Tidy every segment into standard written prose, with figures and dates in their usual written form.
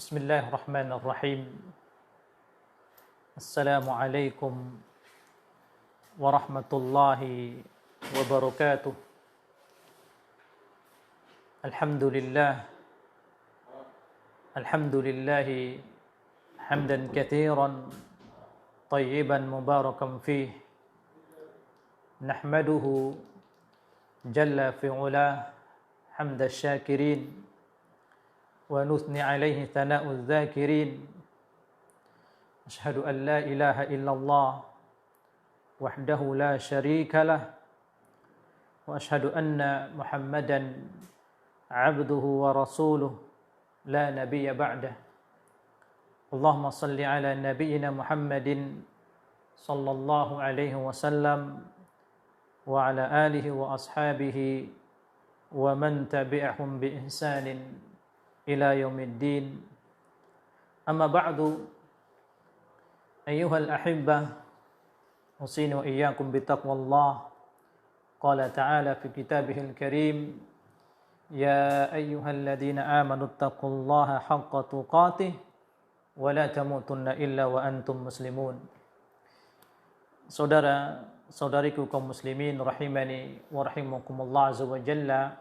Bismillahirrahmanirrahim. Assalamualaikum warahmatullahi wabarakatuh. Alhamdulillah. Alhamdulillahi hamdan katsiran tayyiban mubarakan fih. Nahmaduhu jalla fi'ula hamda syakirin wa nuthni alaihi thana'u dzakirin. Asyhadu an la ilaha illallah wahdahu la syarika lah wa asyhadu anna Muhammadan abduhu wa rasuluh la nabiyya ba'dah. Allahumma salli ala nabiyyina Muhammadin sallallahu alaihi wasallam wa ala alihi wa ashabihi wa man tabi'ahum bi ihsanin ila yaumiddin. Amma ba'du, ayyuhal ahibbah, usini wa iyyakum bitaqwallah. Qala ta'ala fi kitabihil karim, ya ayyuhalladzina amanu taqullaha haqqa tuqatih wa la tamutunna illa wa antum muslimun. Saudara-saudariku kaum muslimin rahimani wa rahimakumullah azza wa jalla.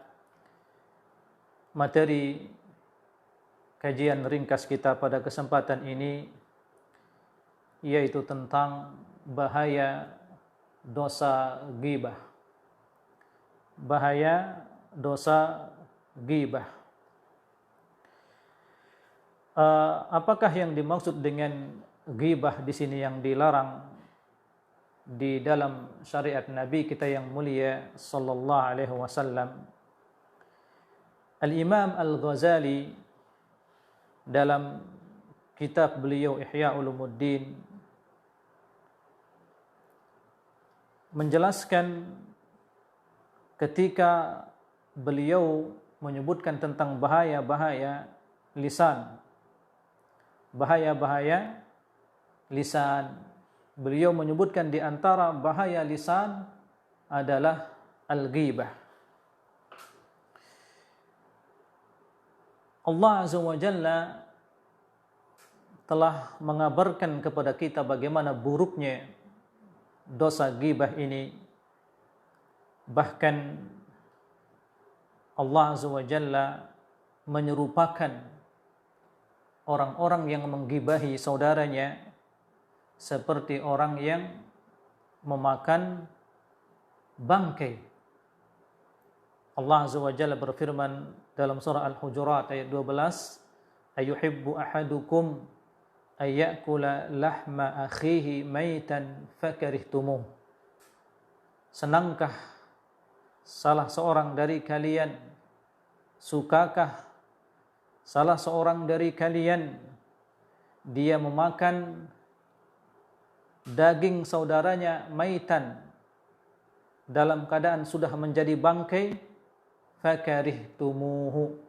Materi kajian ringkas kita pada kesempatan ini yaitu tentang bahaya dosa ghibah. Bahaya dosa ghibah. Apakah yang dimaksud dengan ghibah di sini yang dilarang di dalam syariat Nabi kita yang mulia sallallahu alaihi wasallam? Al-Imam Al-Ghazali dalam kitab beliau Ihya Ulumuddin menjelaskan ketika beliau menyebutkan tentang bahaya-bahaya lisan. Bahaya-bahaya lisan. Beliau menyebutkan di antara bahaya lisan adalah al-ghibah. Allah Azza wa Jalla telah mengabarkan kepada kita bagaimana buruknya dosa ghibah ini. Bahkan Allah Azza wa Jalla menyerupakan orang-orang yang menggibahi saudaranya seperti orang yang memakan bangkai. Allah Azza wa Jalla berfirman dalam surah Al-Hujurat ayat 12, ayuhibbu ahadukum ayyakula lahma akhihi maitan fakarihtumuh. Senangkah salah seorang dari kalian, sukakah salah seorang dari kalian dia memakan daging saudaranya maitan dalam keadaan sudah menjadi bangkai, fakarihtumuhu,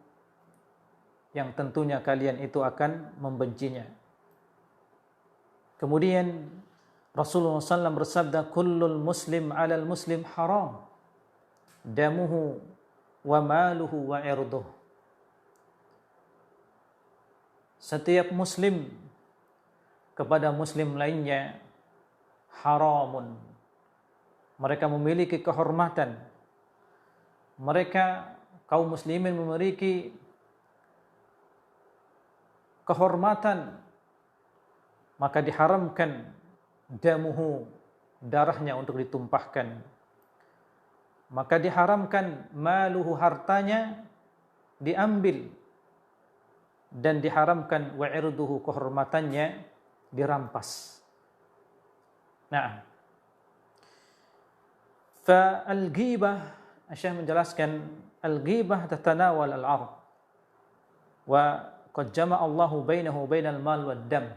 yang tentunya kalian itu akan membencinya. Kemudian Rasulullah SAW bersabda, kullul muslim alal muslim haram damuhu wa maluhu wa irduh. Setiap muslim kepada muslim lainnya haramun. Mereka memiliki kehormatan. Mereka kaum muslimin memiliki kehormatan, maka diharamkan damuhu, darahnya untuk ditumpahkan. Maka diharamkan maluhu, hartanya diambil, dan diharamkan wa irduhu, kehormatannya dirampas. Nah, fa al-ghibah, Syekh menjelaskan, al-ghibah tatanawal al-'ard wa qad jama'a Allahu bainahu bainal mal wad dam.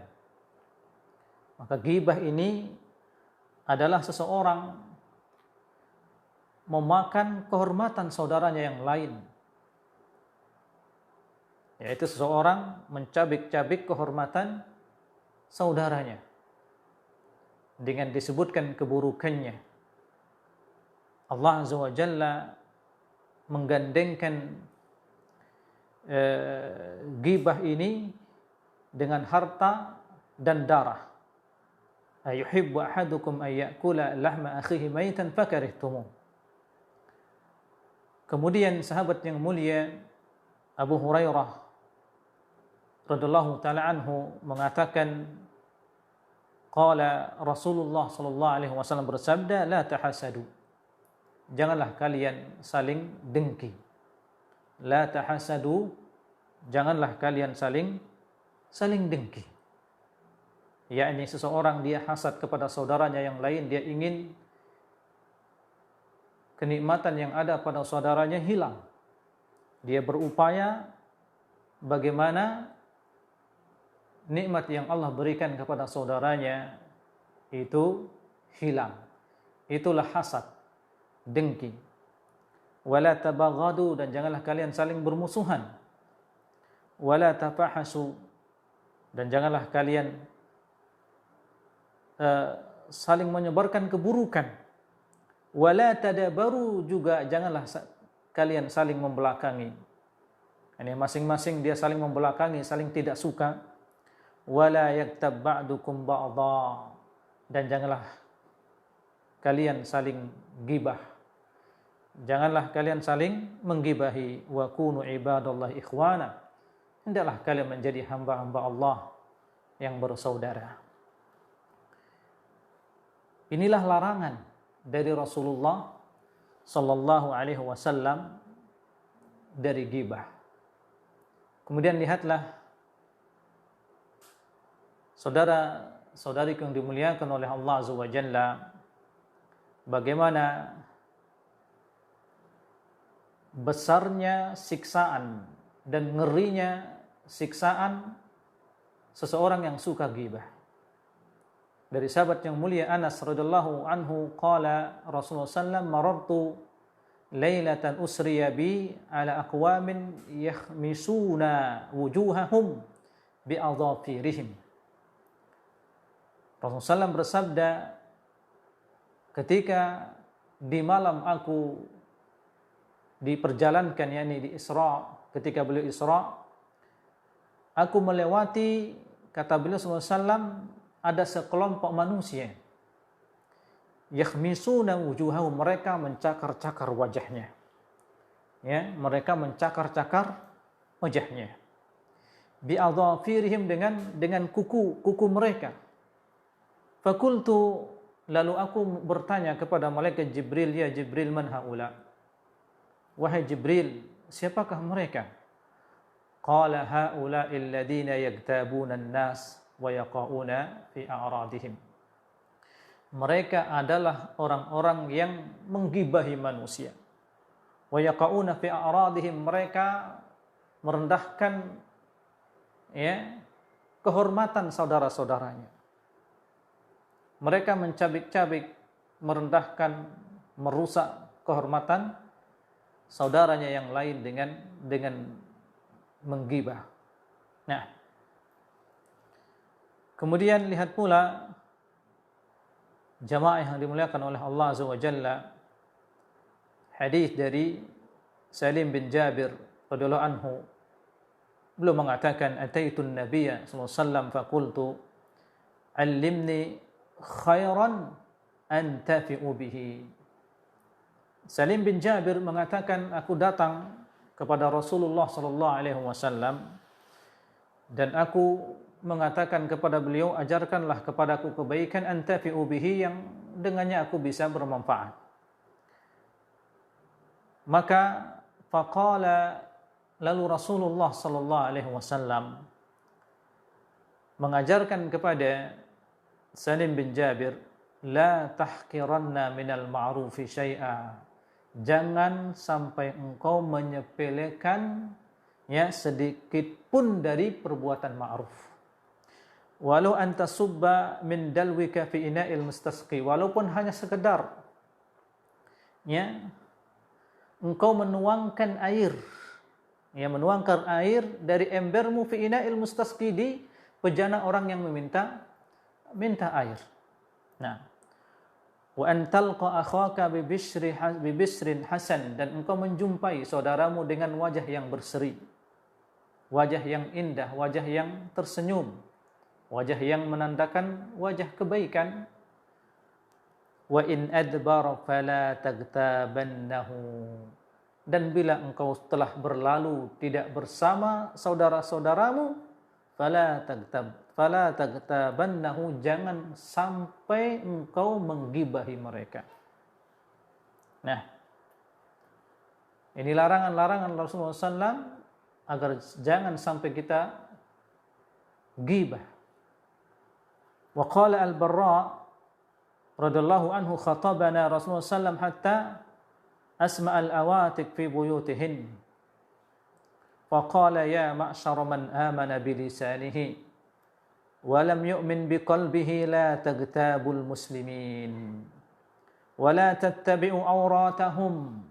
Maka ghibah ini adalah seseorang memakan kehormatan saudaranya yang lain, yaitu seseorang mencabik-cabik kehormatan saudaranya dengan disebutkan keburukannya. Allah Azza wa Jalla menggandengkan ghibah ini dengan harta dan darah. Ayuhibbu ahadukum ay ya'kula lahma akhihi maitan fakarihtumuh. Kemudian sahabat yang mulia Abu Hurairah radhiyallahu taala anhu mengatakan, qala Rasulullah sallallahu alaihi wasallam bersabda, la tahasadu. Janganlah kalian saling dengki. La tahasadu, janganlah kalian saling dengki. Yakni seseorang dia hasad kepada saudaranya yang lain, dia ingin kenikmatan yang ada pada saudaranya hilang. Dia berupaya bagaimana nikmat yang Allah berikan kepada saudaranya itu hilang. Itulah hasad, dengki. Wala tabaghadu, dan janganlah kalian saling bermusuhan. Wala tafahasu, dan janganlah kalian saling menyebarkan keburukan. Wala tadabaru, juga janganlah kalian saling membelakangi. Ini masing-masing dia saling membelakangi, saling tidak suka. Wala yaktab ba'dukum ba'dha, dan janganlah kalian saling gibah. Janganlah kalian saling menggibahi. Wa kunu ibadallahi ikhwana, hendaklah kalian menjadi hamba-hamba Allah yang bersaudara. Inilah larangan dari Rasulullah sallallahu alaihi wasallam dari ghibah. Kemudian lihatlah saudara-saudariku yang dimuliakan oleh Allah Azza wa Jalla, bagaimana besarnya siksaan dan ngerinya siksaan seseorang yang suka ghibah. Dari sahabat yang mulia Anas radhiyallahu anhu qala Rasulullah sallallahu marartu lailatan usriya bi ala aqwamin yakhmisuna wujuhahum bi adhafirihim. Rasulullah sallallahu bersabda, ketika di malam aku diperjalankan, yakni di Isra, ketika beliau Isra, aku melewati, kata beliau sallallahu alaihi wasallam, ada sekelompok manusia yakhmisuna wujuhahum, mereka mencakar-cakar wajahnya. Ya, mereka mencakar-cakar wajahnya. Bi adhafirihim, dengan kuku mereka. Fakultu, lalu aku bertanya kepada malaikat Jibril, ya Jibril, man haula? Wahai Jibril, siapakah mereka? Qala haula'il ladzina yaktabuna an-nas wa yaqauna fi a'radihim. Mereka adalah orang-orang yang menggibahi manusia. Wa yaqauna fi a'radihim, mereka merendahkan kehormatan saudara-saudaranya. Mereka mencabik-cabik, merendahkan, merusak kehormatan saudaranya yang lain dengan menggibah. Nah, kemudian lihat pula jamaah yang dimuliakan oleh Allah Azza wa Jalla, hadis dari Salim bin Jabir radhiyallahu anhu, beliau mengatakan, ataitun nabiyya sallallahu alaihi wasallam faqultu allimni khairan antafi'u bihi. Salim bin Jabir mengatakan, aku datang kepada Rasulullah sallallahu alaihi wasallam dan aku mengatakan kepada beliau, ajarkanlah kepadaku kebaikan antafi'u bihi, yang dengannya aku bisa bermanfaat. Maka faqala, lalu Rasulullah sallallahu alaihi wasallam mengajarkan kepada Salim bin Jabir, la tahqiranna minal ma'rufi syai'a, jangan sampai engkau menyepelekan sedikit pun dari perbuatan ma'ruf. Walau anta subba min dalwika fi ina'il mustasqi, walaupun hanya sekedar engkau menuangkan air, menuangkan air dari embermu fi ina'il mustasqi, di pejana orang yang minta air. Nah, wa antalqa akhaka bi bisrin hasan, dan engkau menjumpai saudaramu dengan wajah yang berseri. wajah yang indah, wajah yang tersenyum, wajah yang menandakan wajah kebaikan. Wa in adbara fala tagtabannahu. Dan bila engkau telah berlalu tidak bersama saudara-saudaramu, fala tagtabannahu, jangan sampai engkau menggibahi mereka. Nah, ini larangan-larangan Rasulullah SAW agar jangan sampai kita gibah. Wa qala al-Barra radhiyallahu anhu, khatabana Rasulullah SAW hatta asma' al-awatik fi buyutihin. Faqala ya ma'syar man amana bilisanihi wa lam yu'min biqalbihi la tagtabul muslimin wa la tattabi'u awratahum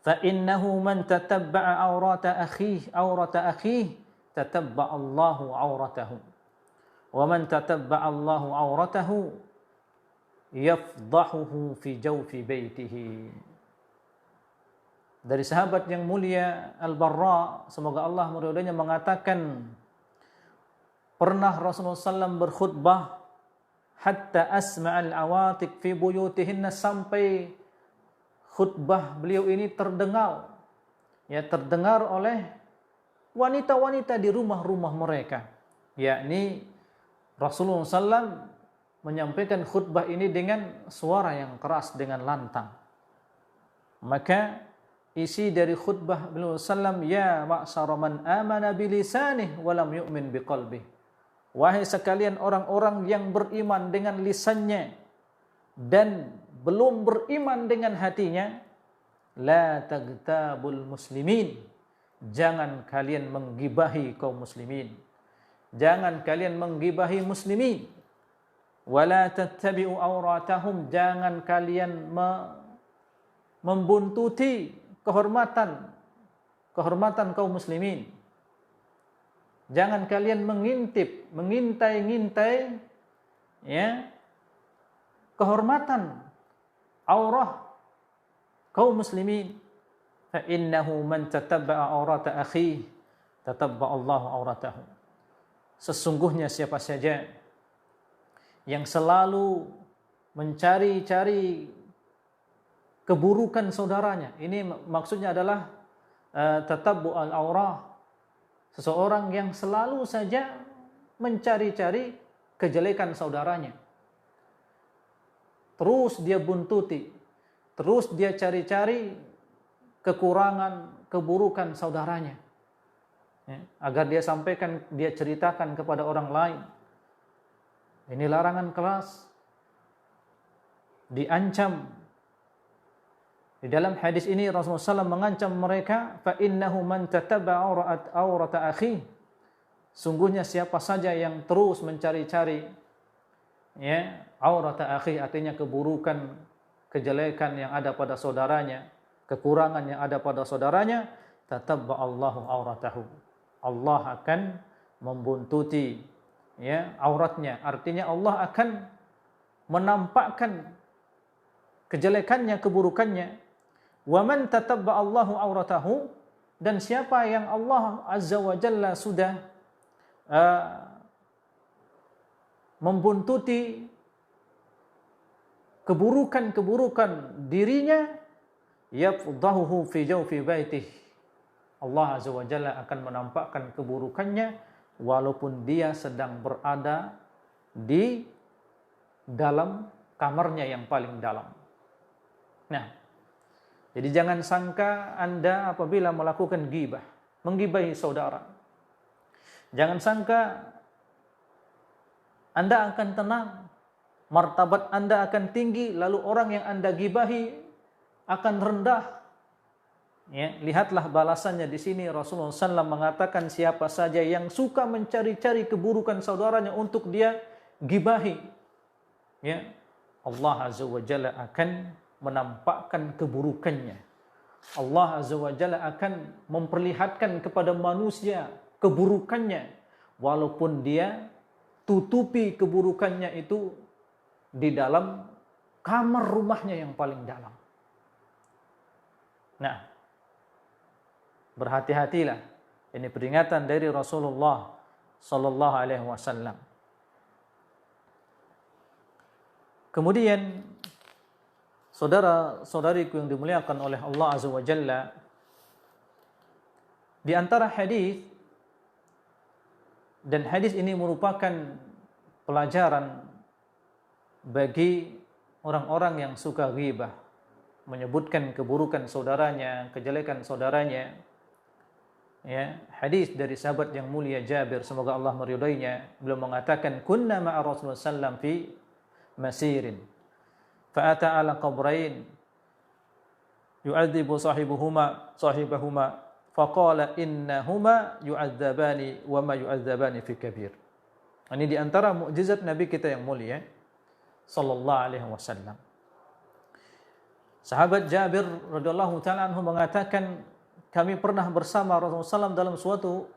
fa innahu man tatabba'a awrata akhihi tatabba'a Allahu awratahu wa man tatabba'a Allahu awratahu yafdahuhu fi jawfi baitihi. Dari sahabat yang mulia Al-Barra, semoga Allah meridhoinya, mengatakan pernah Rasulullah SAW berkhutbah hatta asma'al awatik fi buyutihinna, sampai khutbah beliau ini terdengar oleh wanita-wanita di rumah-rumah mereka. Yakni Rasulullah SAW menyampaikan khutbah ini dengan suara yang keras, dengan lantang. Maka isi dari khutbah beliau sallam, ya ma'syara man amana bilisanih wa lam yu'min biqalbih. Wahai sekalian orang-orang yang beriman dengan lisannya dan belum beriman dengan hatinya, la tagtabul muslimin, jangan kalian menggibahi kaum muslimin, jangan kalian menggibahi muslimin. Wala tattabi'u awratahum, jangan kalian membuntuti kehormatan kaum muslimin. Jangan kalian mengintai-ngintai ya kehormatan aurah kaum muslimin. Fa innahu man tatabba'a aurata akhihi tatabba'a Allahu auratahu. Sesungguhnya siapa saja yang selalu mencari-cari keburukan saudaranya. Ini maksudnya adalah tatabbu al-aurah. Seseorang yang selalu saja mencari-cari kejelekan saudaranya. Terus dia buntuti, terus dia cari-cari kekurangan, keburukan saudaranya. Ya, agar dia sampaikan, dia ceritakan kepada orang lain. Ini larangan keras. Diancam. Di dalam hadis ini Rasulullah SAW mengancam mereka, fa innahu man tatabba'a aurata akhi. Sungguhnya siapa saja yang terus mencari-cari ya aurata akhi, artinya keburukan, kejelekan yang ada pada saudaranya, kekurangan yang ada pada saudaranya, tatabba'a Allahu auratahu. Allah akan membuntuti ya auratnya, artinya Allah akan menampakkan kejelekannya, keburukannya. Wa man tatabba'a Allahu auratahu, dan siapa yang Allah Azza wa Jalla sudah membuntuti keburukan-keburukan dirinya, yafdahuhu fi jawfi baitih. Allah Azza wa Jalla akan menampakkan keburukannya walaupun dia sedang berada di dalam kamarnya yang paling dalam. Nah, jadi jangan sangka Anda apabila melakukan ghibah, menggibahi saudara, jangan sangka Anda akan tenang, martabat Anda akan tinggi, lalu orang yang Anda gibahi akan rendah. Ya, lihatlah balasannya di sini. Rasulullah SAW mengatakan siapa saja yang suka mencari-cari keburukan saudaranya untuk dia gibahi, ya, Allah Azza wa Jalla akan menampakkan keburukannya. Allah Azza wa Jalla akan memperlihatkan kepada manusia keburukannya, walaupun dia tutupi keburukannya itu di dalam kamar rumahnya yang paling dalam. Nah, berhati-hatilah Ini peringatan dari Rasulullah sallallahu alaihi wasallam. Kemudian saudara-saudariku yang dimuliakan oleh Allah Azza wa Jalla, di antara hadis, dan hadis ini merupakan pelajaran bagi orang-orang yang suka ghibah, menyebutkan keburukan saudaranya, kejelekan saudaranya. Ya, hadis dari sahabat yang mulia Jabir, semoga Allah meridainya, beliau mengatakan, kunna ma'a Rasulullah sallam fi masirin fa'ata ala qabrain yu'adzibu sahibahuma faqala innahuma yu'adzabani wa ma yu'adzabani fi kabir. Ini di antara mukjizat Nabi kita yang mulia sallallahu alaihi wasallam. Sahabat Jabir radhiyallahu taala anhu mengatakan, kami pernah bersama Rasulullah SAW dalam suatu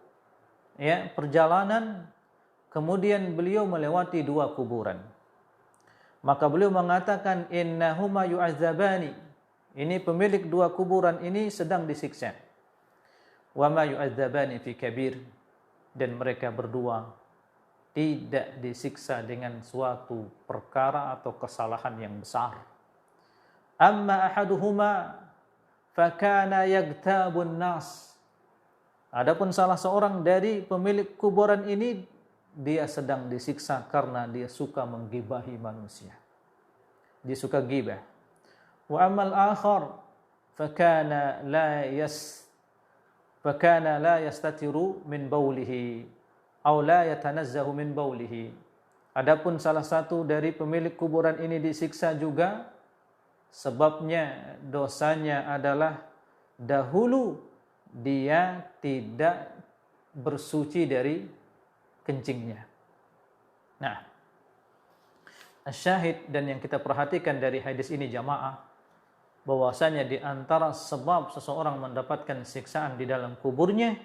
perjalanan, kemudian beliau melewati 2 kuburan. Maka beliau mengatakan, innahuma yu'adzabani, ini pemilik 2 kuburan ini sedang disiksa. Wa ma yu'adzabani fi kabir, dan mereka berdua tidak disiksa dengan suatu perkara atau kesalahan yang besar. Amma ahaduhuma fakana yagtabun nas. Adapun salah seorang dari pemilik kuburan ini, dia sedang disiksa karena dia suka menggibahi manusia. Dia suka gibah. Wa amal akhar fakana la yastatiru min baulihi aw la yatanazzahu min baulihi. Adapun salah satu dari pemilik kuburan ini disiksa juga, sebabnya dosanya adalah dahulu dia tidak bersuci dari kencingnya. Nah, syahid dan yang kita perhatikan dari hadis ini jamaah, bahwasanya di antara sebab seseorang mendapatkan siksaan di dalam kuburnya,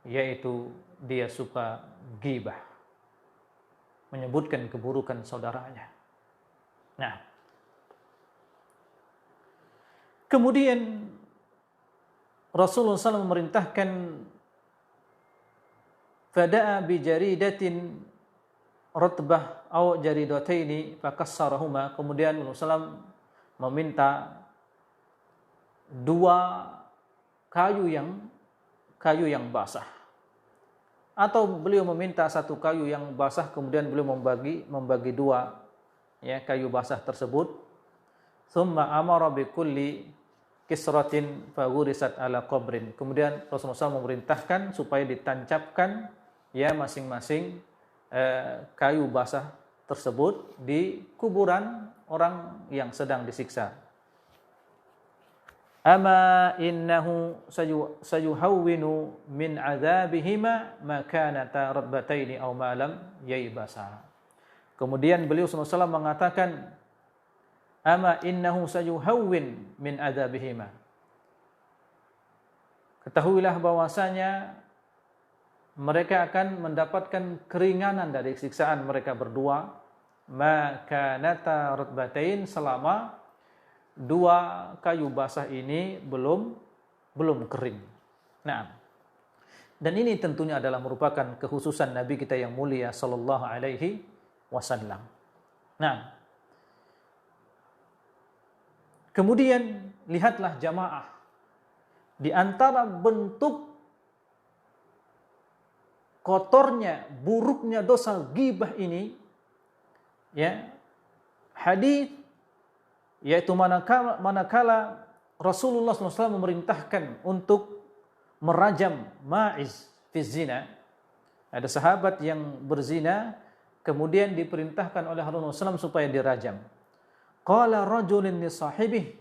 yaitu dia suka ghibah, menyebutkan keburukan saudaranya. Nah, kemudian Rasulullah SAW memerintahkan, fada'a bi jaridatin ratbah aw jaridataini fakassarahuma. Kemudian Rasulullah SAW meminta 2 kayu yang basah, atau beliau meminta 1 kayu yang basah, kemudian beliau membagi 2 kayu basah tersebut. Thumma amara bi kulli kisratin faghurisat ala qabrin. Kemudian Rasulullah SAW memerintahkan supaya ditancapkan masing-masing kayu basah tersebut di kuburan orang yang sedang disiksa. Ama innahu sayuhawwinu min adzabihima ma kanata rabbataini aw ma lam yaibasa. Kemudian beliau SAW mengatakan, ama innahu sayuhawwin min adzabihima. Ketahuilah bahwasanya mereka akan mendapatkan keringanan dari siksaan mereka berdua, ma kanata ratbatain, selama 2 kayu basah ini belum kering. Nah, dan ini tentunya adalah merupakan kekhususan Nabi kita yang mulia sallallahu alaihi wasallam. Nah, kemudian lihatlah jamaah, di antara bentuk kotornya, buruknya dosa ghibah ini, hadis, yaitu manakala Rasulullah SAW memerintahkan untuk merajam Ma'iz fi zina. Ada sahabat yang berzina, kemudian diperintahkan oleh Rasulullah SAW supaya dirajam. Qala rajulun li sahibih.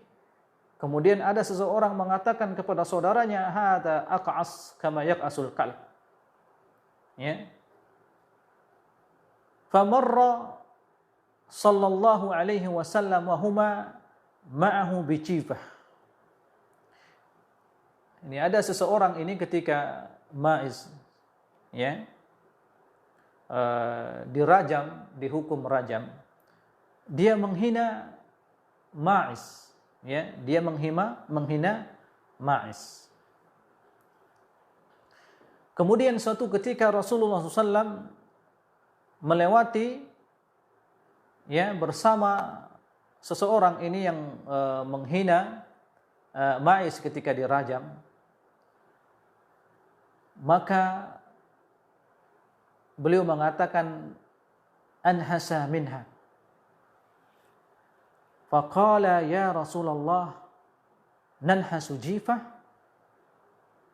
Kemudian ada seseorang mengatakan kepada saudaranya, hadza aq'as kama yaq'asul qalb. Famarra sallallahu alaihi wasallam wa huma ma'ahu bicifah. Ini ada seseorang ini ketika Ma'iz dirajam, dihukum rajam, dia menghina Ma'iz, dia menghina Ma'iz. Kemudian suatu ketika Rasulullah SAW melewati ya bersama seseorang ini yang menghina Ma'iz ketika dirajam, maka beliau mengatakan anhasa minha. Faqala ya Rasulullah nanhasu jifah.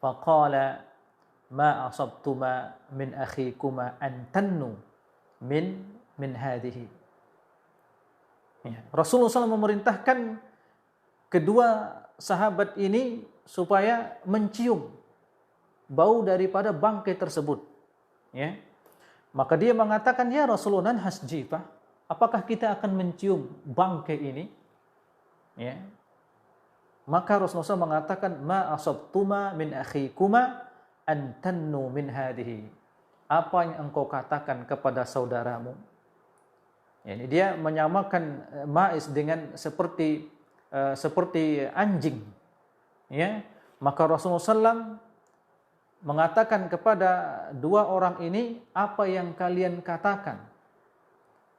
Faqala ma asabtuma min akhikuma an tannu min hadhihi. Ya. Rasulullah SAW memerintahkan kedua sahabat ini supaya mencium bau daripada bangkai tersebut. Ya. Maka dia mengatakan, ya Rasulullah nanhas jifah, apakah kita akan mencium bangkai ini? Ya. Maka Rasulullah SAW mengatakan, ma asabtuma min akhikuma an tannu min hadhihi. Apa yang engkau katakan kepada saudaramu? Ini dia menyamakan Ma'iz dengan seperti anjing. Ya, maka Rasulullah SAW mengatakan kepada dua orang ini, apa yang kalian katakan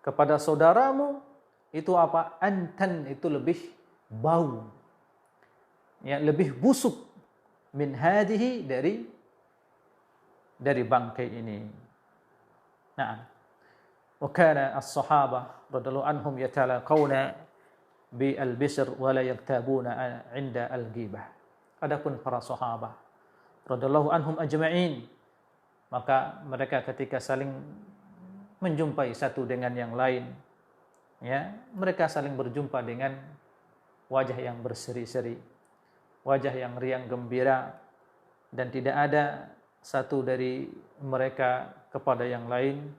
kepada saudaramu itu apa? Antan, itu lebih bau, ya, lebih busuk, min hadihi, dari bangkai ini. Nah, wa kana as-sahabah radhiyallahu anhum yatalaqawna bi al-bisr wa la yaktabuna 'inda al-ghibah. Adapun para sahabat radhiyallahu anhum ajma'in, maka mereka ketika saling menjumpai satu dengan yang lain, ya, mereka saling berjumpa dengan wajah yang berseri-seri, wajah yang riang gembira, dan tidak ada satu dari mereka kepada yang lain,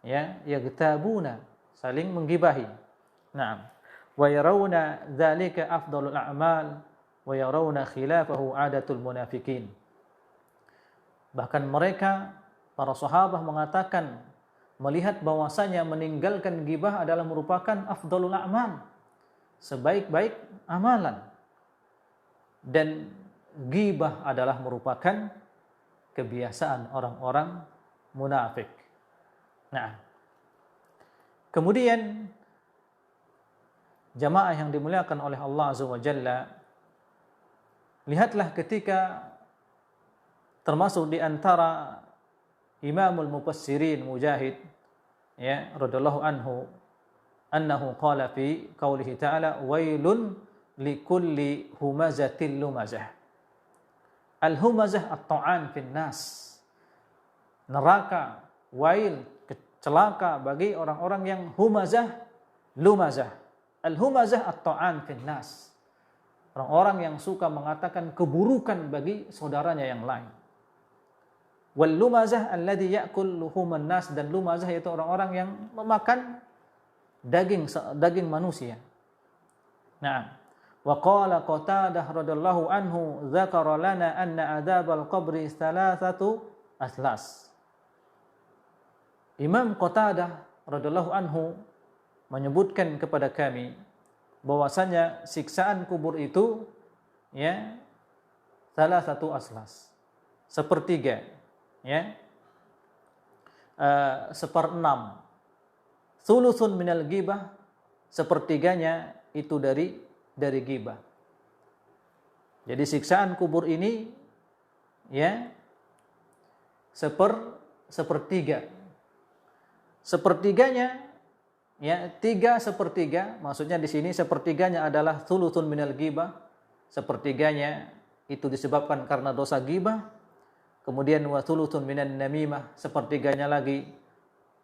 ya, yaghtabuna, saling menggibahi. Naam. Wa yarawna dzalika afdalul a'mal wa yarawna khilafahu 'adatul munafikin. Bahkan mereka, para sahabat mengatakan, melihat bahwasanya meninggalkan ghibah adalah merupakan afdalul a'mal, sebaik-baik amalan, dan ghibah adalah merupakan kebiasaan orang-orang munafik. Nah, kemudian jamaah yang dimuliakan oleh Allah Azza wa Jalla, lihatlah ketika termasuk di antara Imamul Mufassirin Mujahid, ya, radhiyallahu anhu, annahu qala fi qaulihi ta'ala wailun likulli humazatil lumazah. Al-humazah at-ta'an fin nas. Neraka, wail, celaka bagi orang-orang yang humazah, lumazah. Al-humazah at-ta'an fin nas. Orang-orang yang suka mengatakan keburukan bagi saudaranya yang lain. Wal lumazah alladhi ya'kul luhuman nas, dan lumazah itu orang-orang yang memakan daging manusia. Nah, wa qala Qatadah radhiyallahu anhu dzakara lana anna adzabal qabri thalathatu aslas. Imam Qatadah radhiyallahu anhu menyebutkan kepada kami bahwasanya siksaan kubur itu, ya, salah satu aslas, sepertiga, ya, 1/6, thuluthun minal ghibah, sepertiganya itu dari ghibah. Jadi siksaan kubur ini, ya, sepertiganya, ya, 3/3, maksudnya di sini sepertiganya adalah thuluthun minal ghibah, sepertiganya itu disebabkan karena dosa ghibah. Kemudian wa thuluthun minan namimah, sepertiganya lagi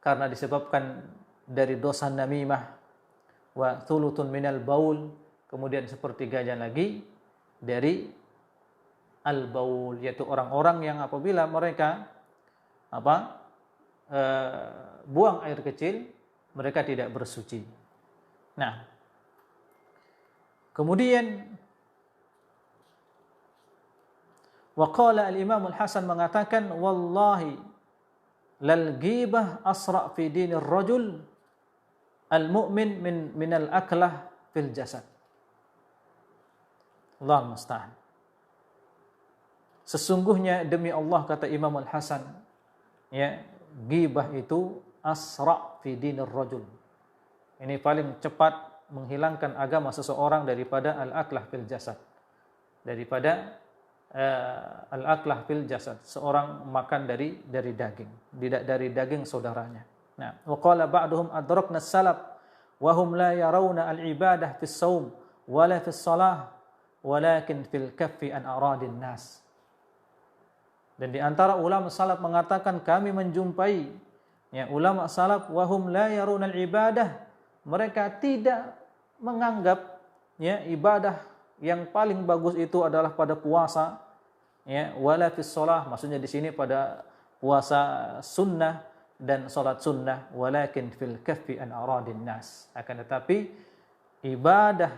karena disebabkan dari dosa namimah. Wa thuluthun minal baul, kemudian sepertiganya lagi dari al-baul, yaitu orang-orang yang apabila mereka buang air kecil, mereka tidak bersuci. Nah, kemudian waqala al-Imam al-Hasan mengatakan, wallahi lal ghibah asra fi dinir rajul al-mu'min min al-aklah fil jasad. Allah musta'an. Sesungguhnya demi Allah, kata Imam Al-Hasan, ya, ghibah itu asra' fi dinir rajul. Ini paling cepat menghilangkan agama seseorang daripada al-aklah fil jasad. Daripada al-aklah fil jasad, seorang makan dari daging, tidak dari daging saudaranya. Nah, wa qala ba'duhum adrakna as-salaf wa hum la yarawna al-ibadah fis shaum wala fis shalah walakin fil kaffi an aradin nas. Dan di antara ulama salaf mengatakan, kami menjumpai, ya, ulama salaf wa hum la yarawna al-ibadah, mereka tidak menganggap, ya, ibadah yang paling bagus itu adalah pada puasa, ya, wala fis shalah, maksudnya di sini pada puasa sunnah dan salat sunnah, walakin fil kaffi an aradin nas. Akan tetapi ibadah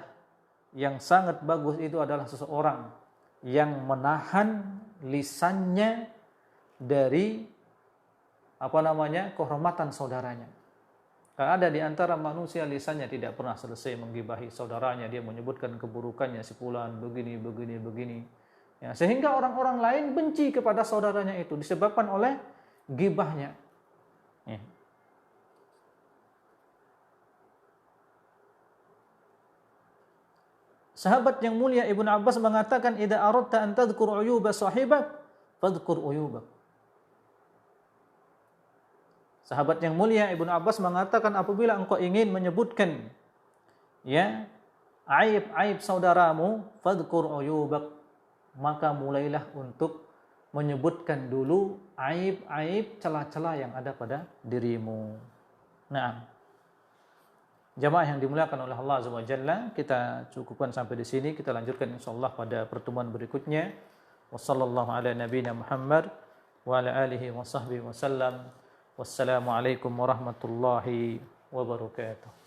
yang sangat bagus itu adalah seseorang yang menahan lisannya dari kehormatan saudaranya. Karena ada di antara manusia lisannya tidak pernah selesai menggibahi saudaranya, dia menyebutkan keburukannya si fulan begini. Ya, sehingga orang-orang lain benci kepada saudaranya itu disebabkan oleh gibahnya. Ya. Sahabat yang mulia Ibnu Abbas mengatakan, "Idza aradta an tadhkur uyuba sahibak, fadhkur uyubak." Sahabat yang mulia Ibnu Abbas mengatakan, apabila engkau ingin menyebutkan, ya, aib-aib saudaramu, fadhkur uyubak, maka mulailah untuk menyebutkan dulu aib-aib, celah-celah yang ada pada dirimu. Nah, jamaah yang dimuliakan oleh Allah Azza wa Jalla, kita cukupkan sampai di sini. Kita lanjutkan insyaallah pada pertemuan berikutnya. Wassallallahu ala nabiyina Muhammad wa ala alihi wa sahbihi wasallam. Wassalamualaikum warahmatullahi wabarakatuh.